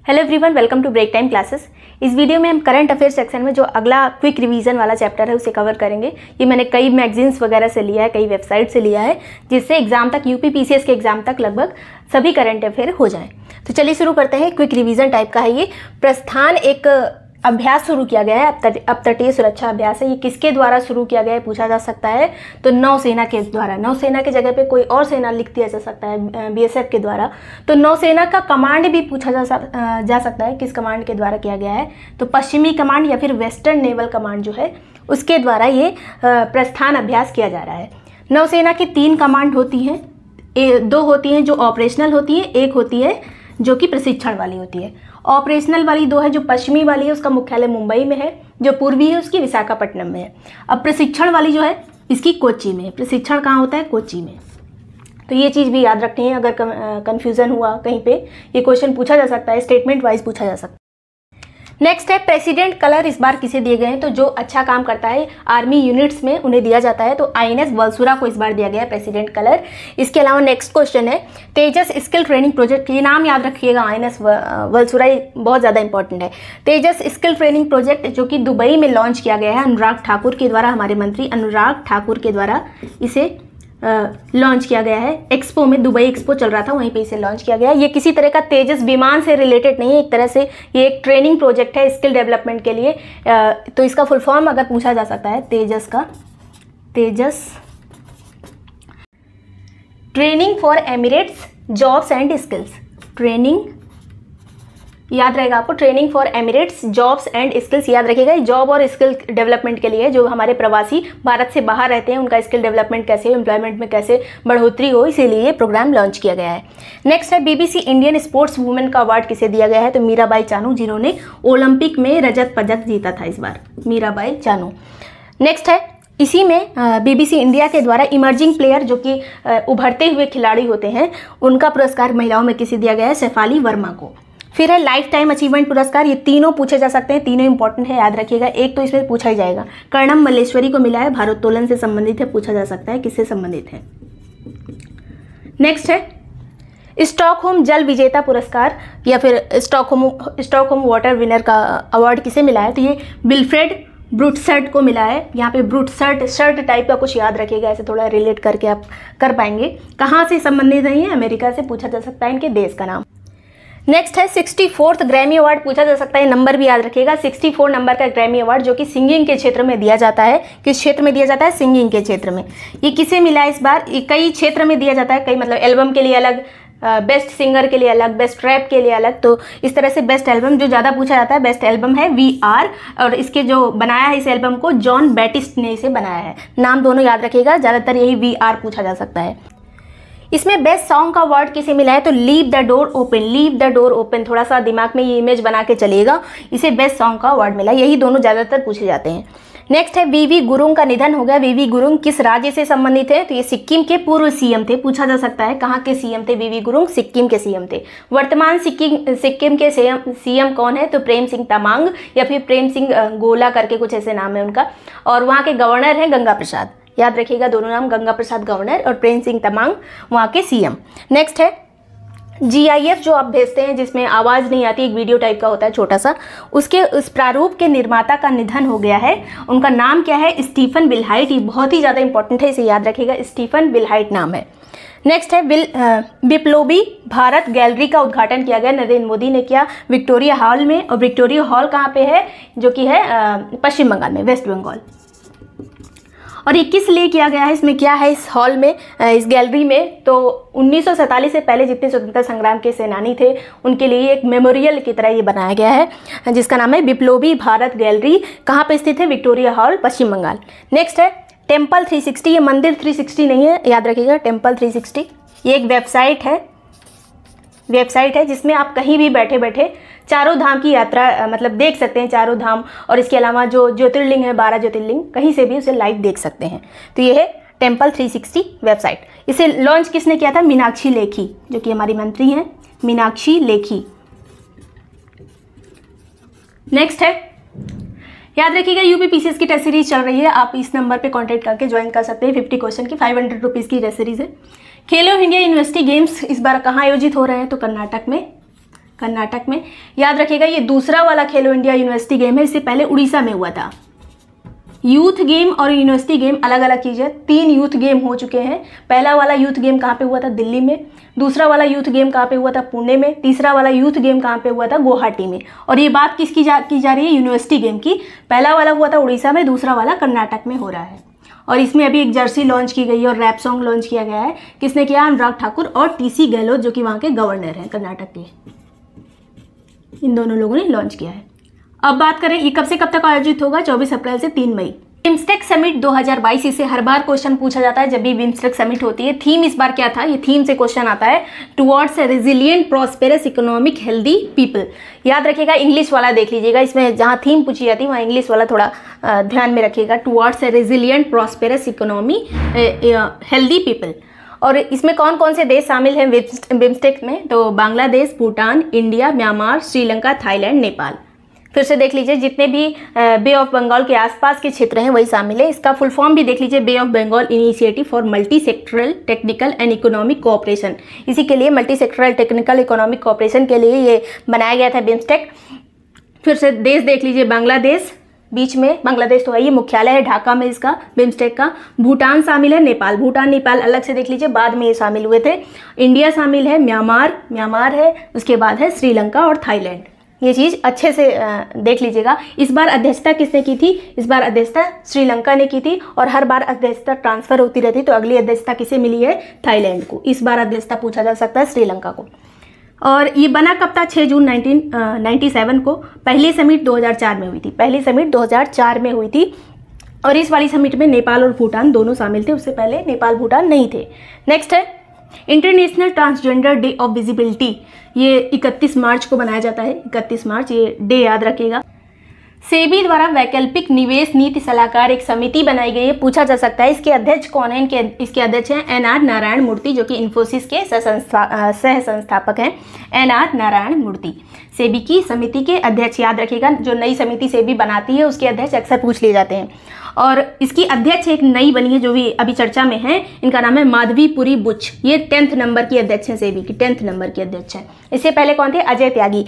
Hello everyone, welcome to break time classes. इस video में हम करंट अफेयर सेक्शन में जो अगला क्विक रिवीजन वाला चैप्टर है उसे कवर करेंगे। ये मैंने कई मैगजीन्स वगैरह से लिया है, कई वेबसाइट से लिया है, जिससे एग्जाम तक यूपी पीसीएस के एग्जाम तक लगभग सभी करंट अफेयर हो जाएं। तो चलिए शुरू करते हैं। क्विक रिवीजन टाइप का है ये। प्रस्थान एक अभ्यास शुरू किया गया है, अब तटीय सुरक्षा अभ्यास है। ये किसके द्वारा शुरू किया गया है पूछा जा सकता है, तो नौसेना के द्वारा। नौसेना की जगह पे कोई और सेना लिख दिया जा सकता है, बीएसएफ के द्वारा। तो नौसेना का कमांड भी पूछा जा सकता है, किस कमांड के द्वारा किया गया है, तो पश्चिमी कमांड या फिर वेस्टर्न नेवल कमांड जो है उसके द्वारा ये प्रस्थान अभ्यास किया जा रहा है। नौसेना की 3 कमांड होती हैं, 2 होती हैं जो ऑपरेशनल होती है, एक होती है जो कि प्रशिक्षण वाली होती है। ऑपरेशनल वाली 2 है, जो पश्चिमी वाली है उसका मुख्यालय मुंबई में है, जो पूर्वी है उसकी विशाखापट्टनम में है। अब प्रशिक्षण वाली जो है इसकी कोच्चि में है। प्रशिक्षण कहाँ होता है? कोच्चि में। तो ये चीज़ भी याद रखनी है, अगर कन्फ्यूज़न हुआ कहीं पे ये क्वेश्चन पूछा जा सकता है, स्टेटमेंट वाइज पूछा जा सकता है। नेक्स्ट है प्रेसिडेंट कलर। इस बार किसे दिए गए हैं, तो जो अच्छा काम करता है आर्मी यूनिट्स में उन्हें दिया जाता है। तो आईएनएस वलसुरा को इस बार दिया गया है प्रेसिडेंट कलर। इसके अलावा नेक्स्ट क्वेश्चन है तेजस स्किल ट्रेनिंग प्रोजेक्ट। ये नाम याद रखिएगा, आईएनएस वलसुरा, बहुत ज़्यादा इंपॉर्टेंट है। तेजस स्किल ट्रेनिंग प्रोजेक्ट जो कि दुबई में लॉन्च किया गया है अनुराग ठाकुर के द्वारा, हमारे मंत्री अनुराग ठाकुर के द्वारा इसे लॉन्च किया गया है। एक्सपो में, दुबई एक्सपो चल रहा था, वहीं पे इसे लॉन्च किया गया है। ये किसी तरह का तेजस विमान से रिलेटेड नहीं है, एक तरह से ये एक ट्रेनिंग प्रोजेक्ट है स्किल डेवलपमेंट के लिए। तो इसका फुल फॉर्म अगर पूछा जा सकता है तेजस का, Tejas training for Emirates jobs and skills. Training याद रहेगा आपको, training for Emirates jobs and skills याद रखिएगा। जॉब और स्किल डेवलपमेंट के लिए जो हमारे प्रवासी भारत से बाहर रहते हैं उनका स्किल डेवलपमेंट कैसे हो, एम्प्लॉयमेंट में कैसे बढ़ोतरी हो, इसीलिए ये प्रोग्राम लॉन्च किया गया है। नेक्स्ट है बीबीसी इंडियन स्पोर्ट्स वुमेन का अवार्ड किसे दिया गया है, तो मीराबाई चानू, जिन्होंने ओलंपिक में रजत पदक जीता था इस बार, मीराबाई चानू। नेक्स्ट है इसी में बीबीसी इंडिया के द्वारा इमर्जिंग प्लेयर जो कि उभरते हुए खिलाड़ी होते हैं, उनका पुरस्कार महिलाओं में किसे दिया गया है, शेफाली वर्मा को। फिर है लाइफ टाइम अचीवमेंट पुरस्कार। ये तीनों पूछे जा सकते हैं, तीनों इंपॉर्टेंट है, याद रखिएगा। एक तो इसमें पूछा ही जाएगा, कर्णम मल्लेश्वरी को मिला है, भारोत्तोलन से संबंधित है, पूछा जा सकता है किससे संबंधित है। नेक्स्ट है स्टॉकहोम जल विजेता पुरस्कार या फिर स्टॉकहोम वाटर विनर का अवार्ड किसे मिला है, तो ये विल्फ्रेड ब्रूटसर्ट को मिला है। यहाँ पे ब्रूटसर्ट शर्ट टाइप का कुछ याद रखिएगा, ऐसे थोड़ा रिलेट करके आप कर पाएंगे। कहाँ से संबंधित है ये, अमेरिका से, पूछा जा सकता है इनके देश का नाम। नेक्स्ट है 64th ग्रैमी अवार्ड, पूछा जा सकता है, नंबर भी याद रखिएगा। 64 नंबर का ग्रैमी अवार्ड जो कि सिंगिंग के क्षेत्र में दिया जाता है। किस क्षेत्र में दिया जाता है? सिंगिंग के क्षेत्र में। ये किसे मिला है इस बार? कई क्षेत्र में दिया जाता है, कई मतलब एल्बम के लिए अलग, बेस्ट सिंगर के लिए अलग, बेस्ट रैप के लिए अलग। तो इस तरह से बेस्ट एल्बम जो ज़्यादा पूछा जाता है, बेस्ट एल्बम है VR, और इसके जो बनाया है इस एल्बम को जॉन बैटिस्ट ने इसे बनाया है। नाम दोनों याद रखिएगा, ज़्यादातर यही VR पूछा जा सकता है। इसमें बेस्ट सॉन्ग का अवार्ड किसे मिला है, तो leave the door open. Leave the door open, थोड़ा सा दिमाग में ये इमेज बना के चलिएगा, इसे बेस्ट सॉन्ग का अवार्ड मिला। यही दोनों ज़्यादातर पूछे जाते हैं। नेक्स्ट है वीवी गुरुंग का निधन हो गया। वीवी गुरुंग किस राज्य से संबंधित है, तो ये सिक्किम के पूर्व सीएम थे, पूछा जा सकता है कहाँ के सीएम थे वीवी गुरुंग, सिक्किम के सीएम थे। वर्तमान सिक्किम के सीएम कौन है, तो प्रेम सिंह तमांग या फिर प्रेम सिंह गोला करके कुछ ऐसे नाम है उनका। और वहाँ के गवर्नर हैं गंगा प्रसाद, याद रखिएगा दोनों नाम, गंगा प्रसाद गवर्नर और प्रेम सिंह तमांग वहाँ के सीएम। नेक्स्ट है GIF जो आप भेजते हैं जिसमें आवाज़ नहीं आती, एक वीडियो टाइप का होता है छोटा सा, उसके उस प्रारूप के निर्माता का निधन हो गया है। उनका नाम क्या है? स्टीफन विल्हाइट। ये बहुत ही ज़्यादा इंपॉर्टेंट है, इसे याद रखिएगा, स्टीफन विल्हाइट नाम है। नेक्स्ट है बिप्लोबी भारत गैलरी का उद्घाटन किया गया, नरेंद्र मोदी ने किया, विक्टोरिया हॉल में। और विक्टोरिया हॉल कहाँ पे है, जो कि है पश्चिम बंगाल में, वेस्ट बंगाल। और ये किस लिए किया गया है, इसमें क्या है इस हॉल में, इस गैलरी में, तो 1947 से पहले जितने स्वतंत्रता संग्राम के सेनानी थे उनके लिए एक मेमोरियल की तरह ये बनाया गया है, जिसका नाम है बिप्लोबी भारत गैलरी। कहाँ पे स्थित है? विक्टोरिया हॉल, पश्चिम बंगाल। नेक्स्ट है टेम्पल 360। ये मंदिर 360 नहीं है, याद रखिएगा, टेम्पल 360 ये एक वेबसाइट है जिसमें आप कहीं भी बैठे बैठे चारों धाम की यात्रा मतलब देख सकते हैं, चारों धाम, और इसके अलावा जो ज्योतिर्लिंग है 12 ज्योतिर्लिंग, कहीं से भी उसे लाइव देख सकते हैं। तो ये है टेम्पल 360 वेबसाइट। इसे लॉन्च किसने किया था? मीनाक्षी लेखी, जो कि हमारी मंत्री हैं, मीनाक्षी लेखी। नेक्स्ट है, याद रखिएगा यूपी पीसीएस की टेस्ट सीरीज चल रही है, आप इस नंबर पे कांटेक्ट करके ज्वाइन कर सकते हैं। 50 क्वेश्चन की 500 रुपीज़ की टेस्ट सीरीज है। खेलो इंडिया यूनिवर्सिटी गेम्स इस बार कहाँ आयोजित हो रहे हैं, तो कर्नाटक में कर्नाटक में। याद रखिएगा ये दूसरा वाला खेलो इंडिया यूनिवर्सिटी गेम है, इससे पहले उड़ीसा में हुआ था। यूथ गेम और यूनिवर्सिटी गेम अलग अलग चीज़ है। 3 यूथ गेम हो चुके हैं। पहला वाला यूथ गेम कहाँ पे हुआ था? दिल्ली में। दूसरा वाला यूथ गेम कहाँ पे हुआ था? पुणे में। तीसरा वाला यूथ गेम कहाँ पे हुआ था? गुवाहाटी में। और ये बात किसकी की जा रही है? यूनिवर्सिटी गेम की। पहला वाला हुआ था उड़ीसा में, दूसरा वाला कर्नाटक में हो रहा है। और इसमें अभी एक जर्सी लॉन्च की गई है और रैप सॉन्ग लॉन्च किया गया है। किसने किया? अनुराग ठाकुर और टीसी गहलोत, जो कि वहाँ के गवर्नर हैं कर्नाटक के। इन दोनों लोगों ने लॉन्च किया है। अब बात करें ये कब से कब तक आयोजित होगा? 24 अप्रैल से 3 मई। बिम्स्टेक समिट 2022, इसे हर बार क्वेश्चन पूछा जाता है जब भी बिम्स्टेक समिट होती है। थीम इस बार क्या था? ये थीम से क्वेश्चन आता है, towards a resilient prosperous economic healthy people. याद रखिएगा, इंग्लिश वाला देख लीजिएगा, इसमें जहाँ थीम पूछी जाती है वहाँ इंग्लिश वाला थोड़ा ध्यान में रखिएगा। Towards a resilient prosperous economy healthy people. और इसमें कौन कौन से देश शामिल हैं बिम्स्टेक में? तो Bangladesh, Bhutan, India, Myanmar, Sri Lanka, Thailand, Nepal. फिर से देख लीजिए, जितने भी बे ऑफ बंगाल के आसपास के क्षेत्र हैं वही शामिल है। इसका फुल फॉर्म भी देख लीजिए, bay of Bengal initiative for multi sectoral technical and economic cooperation. इसी के लिए multi sectoral technical economic cooperation के लिए ये बनाया गया था बिम्स्टेक। फिर से देश देख लीजिए, बांग्लादेश बीच में, बांग्लादेश तो है, ये मुख्यालय है ढाका में इसका बिम्स्टेक का। भूटान शामिल है, नेपाल, भूटान नेपाल अलग से देख लीजिए, बाद में ये शामिल हुए थे। इंडिया शामिल है, म्यांमार है, उसके बाद है श्रीलंका और थाईलैंड। ये चीज़ अच्छे से देख लीजिएगा। इस बार अध्यक्षता किसने की थी? इस बार अध्यक्षता श्रीलंका ने की थी और हर बार अध्यक्षता ट्रांसफर होती रहती, तो अगली अध्यक्षता किसे मिली है? थाईलैंड को। इस बार अध्यक्षता पूछा जा सकता है श्रीलंका को। और ये बना कब था? 6 जून 1997 को। पहली समिट 2004 में हुई थी। पहली समिट 2004 में हुई थी और इस वाली समिट में नेपाल और भूटान दोनों शामिल थे। उससे पहले नेपाल भूटान नहीं थे। नेक्स्ट है international transgender day of visibility. ये 31 मार्च को मनाया जाता है। 31 मार्च ये डे याद रखिएगा। सेबी द्वारा वैकल्पिक निवेश नीति सलाहकार एक समिति बनाई गई है, पूछा जा सकता है इसके अध्यक्ष कौन है? इसके अध्यक्ष हैं NR नारायण मूर्ति, जो कि इन्फोसिस के सह संस्थापक हैं। NR नारायण मूर्ति सेबी की समिति के अध्यक्ष। याद रखिएगा, जो नई समिति सेबी बनाती है उसके अध्यक्ष अक्सर पूछ लिए जाते हैं। और इसकी अध्यक्ष एक नई बनी है जो भी अभी चर्चा में है, इनका नाम है माधवीपुरी बुच। ये 10th नंबर की अध्यक्ष है, सेबी की 10th नंबर की अध्यक्ष है। इससे पहले कौन थे? अजय त्यागी।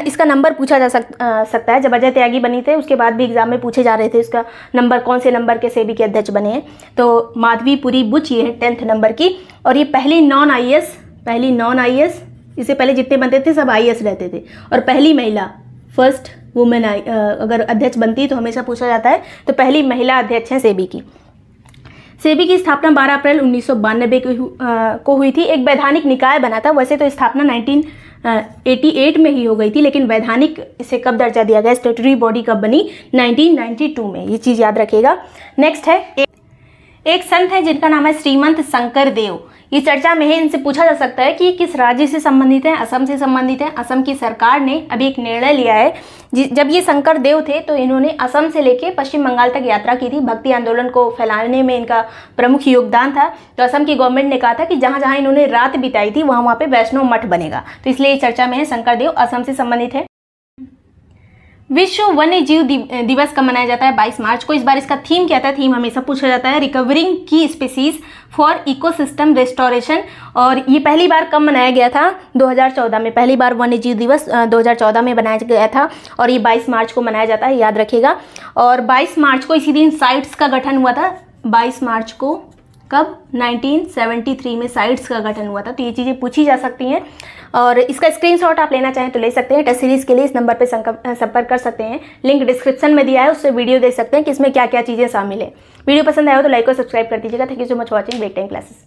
इसका नंबर पूछा जा सकता है। जब अजय त्यागी बनी थे उसके बाद भी एग्जाम में पूछे जा रहे थे इसका नंबर, कौन से नंबर के सेबी के अध्यक्ष बने हैं। तो माधवीपुरी बुच ये है 10th नंबर की। और ये पहली नॉन आईएएस, इससे पहले जितने बनते थे सब आईएएस रहते थे। और पहली महिला, फर्स्ट वुमेन अगर अध्यक्ष बनती तो हमेशा पूछा जाता है, तो पहली महिला अध्यक्ष है सेबी की। सेबी की स्थापना 12 अप्रैल 1992 को हुई थी। एक वैधानिक निकाय बना था। वैसे तो स्थापना 1988 में ही हो गई थी, लेकिन वैधानिक इसे कब दर्जा दिया गया, स्टेटरी बॉडी कब बनी? 1992 में। ये चीज़ याद रखिएगा। नेक्स्ट है एक संत है जिनका नाम है श्रीमंत शंकर देव। ये चर्चा में है, इनसे पूछा जा सकता है कि किस राज्य से संबंधित है? असम से संबंधित है। असम की सरकार ने अभी एक निर्णय लिया है, जब ये शंकर देव थे तो इन्होंने असम से लेके पश्चिम बंगाल तक यात्रा की थी। भक्ति आंदोलन को फैलाने में इनका प्रमुख योगदान था। तो असम की गवर्नमेंट ने कहा था कि जहाँ जहाँ इन्होंने रात बिताई थी वहाँ पे वैष्णव मठ बनेगा, तो इसलिए ये चर्चा में है। शंकर देव असम से संबंधित है। विश्व वन्य जीव दिवस कब मनाया जाता है? 22 मार्च को। इस बार इसका थीम क्या था? थीम हमेशा पूछा जाता है, रिकवरिंग की स्पीसीज फॉर इकोसिस्टम रेस्टोरेशन। और ये पहली बार कब मनाया गया था? 2014 में। पहली बार वन्य जीव दिवस 2014 में बनाया गया था और ये 22 मार्च को मनाया जाता है, याद रखिएगा। और 22 मार्च को इसी दिन साइट्स का गठन हुआ था। 22 मार्च को कब? 1973 में साइट्स का गठन हुआ था। तो ये चीज़ें पूछी जा सकती हैं और इसका स्क्रीनशॉट आप लेना चाहें तो ले सकते हैं। टेस्ट सीरीज के लिए इस नंबर पर संपर्क कर सकते हैं। लिंक डिस्क्रिप्शन में दिया है, उससे वीडियो देख सकते हैं कि इसमें क्या क्या चीज़ें शामिल है। वीडियो पसंद आया हो तो लाइक और सब्सक्राइब कर दीजिएगा। Thank you so much watching break time classes.